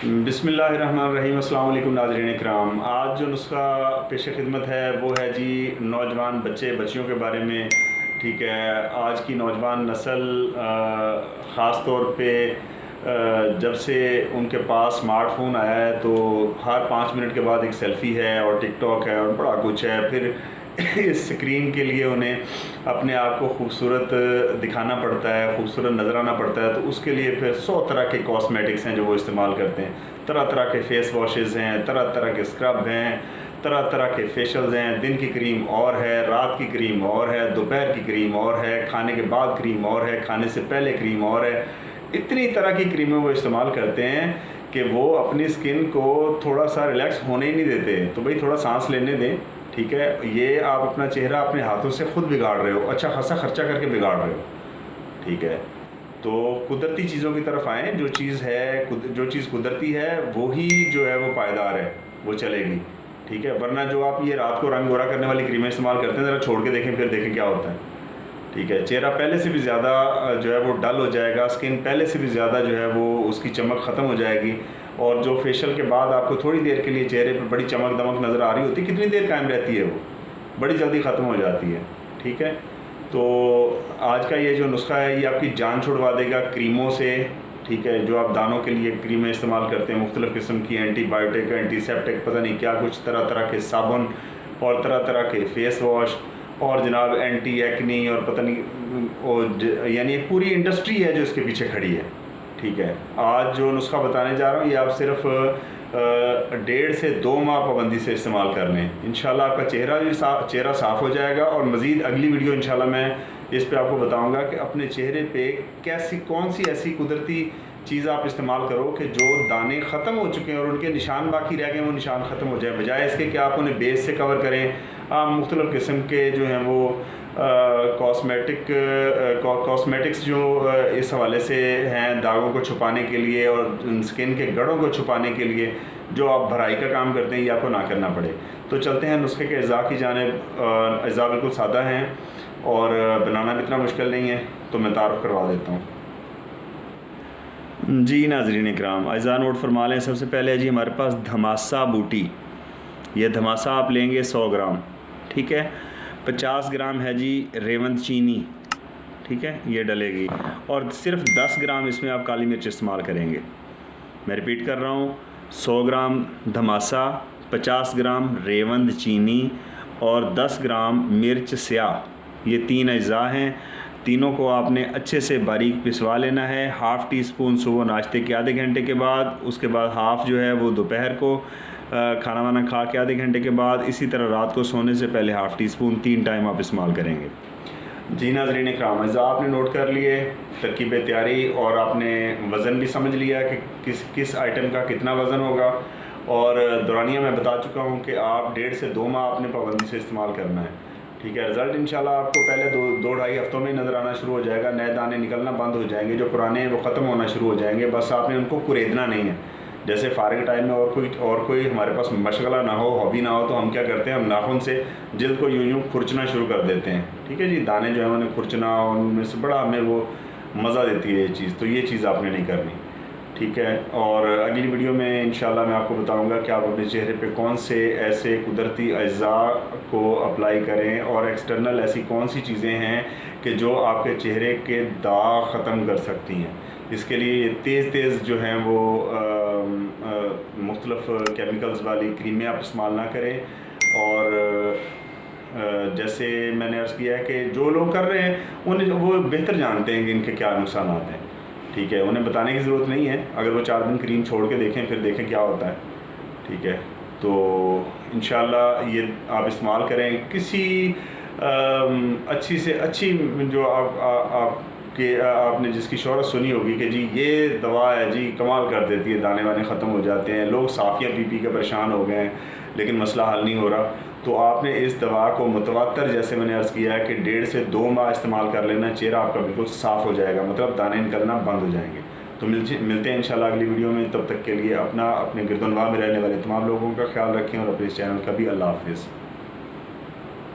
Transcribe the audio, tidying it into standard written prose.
बिस्मिल्लाहिर्रहमानिर्रहीम। अस्सलाम वालेकुम नाज़रीन इकराम। आज जो नुस्खा पेश खिदमत है वो है जी नौजवान बच्चियों के बारे में। ठीक है, आज की नौजवान नस्ल ख़ास तौर पे जब से उनके पास स्मार्टफोन आया है तो हर 5 मिनट के बाद एक सेल्फ़ी है और टिकटॉक है और बड़ा कुछ है। फिर इस स्क्रीन के लिए उन्हें अपने आप को खूबसूरत दिखाना पड़ता है, खूबसूरत नज़र आना पड़ता है। तो उसके लिए फिर 100 तरह के कॉस्मेटिक्स हैं जो वो इस्तेमाल करते हैं। तरह तरह के फ़ेस वॉशेज़ हैं, तरह तरह के स्क्रब हैं, तरह तरह के फेशियल्स हैं। दिन की क्रीम और है, रात की क्रीम और है, दोपहर की क्रीम और है, खाने के बाद क्रीम और है, खाने से पहले क्रीम और है। इतनी तरह की क्रीमें वो इस्तेमाल करते हैं कि वो अपनी स्किन को थोड़ा सा रिलैक्स होने ही नहीं देते। तो भाई थोड़ा सांस लेने दें। ठीक है, ये आप अपना चेहरा अपने हाथों से ख़ुद बिगाड़ रहे हो, अच्छा खासा ख़र्चा करके बिगाड़ रहे हो। ठीक है, तो कुदरती चीज़ों की तरफ आएँ। जो चीज़ कुदरती है वही जो है वो पायदार है, वो चलेगी। ठीक है, वरना जो आप ये रात को रंग गोरा करने वाली क्रीमें इस्तेमाल करते हैं, ज़रा छोड़ के देखें, फिर देखें क्या होता है। ठीक है, चेहरा पहले से भी ज़्यादा जो है वो डल हो जाएगा, स्किन पहले से भी ज़्यादा जो है वो उसकी चमक ख़त्म हो जाएगी। और जो फेशियल के बाद आपको थोड़ी देर के लिए चेहरे पर बड़ी चमक दमक नज़र आ रही होती है, कितनी देर कायम रहती है, वो बड़ी जल्दी ख़त्म हो जाती है। ठीक है, तो आज का ये जो नुस्खा है ये आपकी जान छुड़वा देगा क्रीमों से। ठीक है, जो आप दानों के लिए क्रीमें इस्तेमाल करते हैं, मुख्तलिफ़ किस्म की एंटीबायोटिक, एंटीसेप्टिक, पता नहीं क्या कुछ, तरह तरह के साबुन और तरह तरह के फ़ेस वॉश और जनाब एंटी एक्नी और पता नहीं, यानी एक पूरी इंडस्ट्री है जो इसके पीछे खड़ी है। ठीक है, आज जो नुस्खा बताने जा रहा हूँ ये आप सिर्फ 1.5 से 2 माह पाबंदी से इस्तेमाल कर लें। इंशाल्लाह आपका चेहरा साफ़ हो जाएगा। और मज़ीद अगली वीडियो इंशाल्लाह मैं इस पे आपको बताऊंगा कि अपने चेहरे पे कौन सी ऐसी कुदरती चीज़ आप इस्तेमाल करो कि जो दाने ख़त्म हो चुके हैं और उनके निशान बाकी रह गए, वो निशान ख़त्म हो जाए, बजाय इसके कि आप उन्हें बेस से कवर करें। आप मुख्तलिफ़ किस्म के जो हैं वो कॉस्मेटिक्स जो इस हवाले से हैं, दागों को छुपाने के लिए और स्किन के गड़ों को छुपाने के लिए जो आप भराई का काम करते हैं, ये आपको ना करना पड़े। तो चलते हैं नुस्खे के अज़ा की जानिब। अज़ा बिल्कुल सादा हैं और बनाना भी इतना मुश्किल नहीं है, तो मैं तारुफ़ करवा देता हूँ। जी नाज़रीन इकराम, अज़ा नोट फरमा लें। सबसे पहले है जी हमारे पास धमासा बूटी। यह धमासा आप लेंगे 100 ग्राम। ठीक है, 50 ग्राम है जी रेवंत चीनी। ठीक है, ये डलेगी। और सिर्फ 10 ग्राम इसमें आप काली मिर्च इस्तेमाल करेंगे। मैं रिपीट कर रहा हूँ, 100 ग्राम धमासा, 50 ग्राम रेवंत चीनी और 10 ग्राम मिर्च स्याह। ये 3 अज्जा हैं। तीनों को आपने अच्छे से बारीक पिसवा लेना है। हाफ़ टी स्पून सुबह नाश्ते के आधे घंटे के बाद, उसके बाद हाफ़ जो है वो दोपहर को खाना वाना खा के आधे घंटे के बाद, इसी तरह रात को सोने से पहले हाफ़ टी स्पून 3 टाइम आप इस्तेमाल करेंगे। जी नाज़रीन इकराम, अज़ा आपने नोट कर लिए, तरकीब तैयारी, और आपने वज़न भी समझ लिया कि किस आइटम का कितना वज़न होगा। और दौरानिया मैं बता चुका हूँ कि आप 1.5 से 2 माह आपने पाबंदी से इस्तेमाल करना है। ठीक है, रिज़ल्ट इंशाल्लाह आपको पहले 2-2.5 हफ्तों में नज़र आना शुरू हो जाएगा। नए दाने निकलना बंद हो जाएंगे, जो पुराने हैं वो ख़त्म होना शुरू हो जाएंगे। बस आपने उनको कुरेदना नहीं है। जैसे फ़ारिग टाइम में और कोई हमारे पास मशगला ना हो, हॉबी ना हो, तो हम क्या करते हैं, हम नाखून से जिल्द को यूँ खुरचना शुरू कर देते हैं। ठीक है जी, दाने जो है उन्हें खुरचना, और उनमें से बड़ा हमें वो मज़ा देती है ये चीज़। तो ये चीज़ आपने नहीं करनी। ठीक है, और अगली वीडियो में इंशाल्लाह मैं आपको बताऊंगा कि आप अपने चेहरे पे कौन से ऐसे कुदरती अज्जा को अप्लाई करें और एक्सटर्नल ऐसी कौन सी चीज़ें हैं कि जो आपके चेहरे के दाग ख़त्म कर सकती हैं। इसके लिए ये तेज़ जो हैं वो मुख्तलिफ़ केमिकल्स वाली क्रीमें आप इस्तेमाल ना करें। और जैसे मैंने अर्ज़ किया है कि जो लोग कर रहे हैं उन्हें वो बेहतर जानते हैं कि इनके क्या नुकसान हैं। ठीक है, उन्हें बताने की ज़रूरत नहीं है। अगर वो 4 दिन क्रीम छोड़ के देखें, फिर देखें क्या होता है। ठीक है, तो इंशाल्लाह ये आप इस्तेमाल करें। किसी अच्छी से अच्छी जो आपने जिसकी शोहरत सुनी होगी कि जी ये दवा है जी, कमाल कर देती है, दाने वाने ख़त्म हो जाते हैं, लोग साफ़ियाँ पी के परेशान हो गए हैं, लेकिन मसला हल नहीं हो रहा। तो आपने इस दवा को मुतवातर, जैसे मैंने अर्ज़ किया है कि 1.5 से 2 माह इस्तेमाल कर लेना, चेहरा आपका बिल्कुल साफ़ हो जाएगा, मतलब दाने निकलना बंद हो जाएंगे। तो मिलते हैं इंशाल्लाह अगली वीडियो में। तब तक के लिए अपने गिरदोनवा में रहने वाले तमाम लोगों का ख्याल रखें और अपने इस चैनल का भी। अल्लाह हाफ़िज़।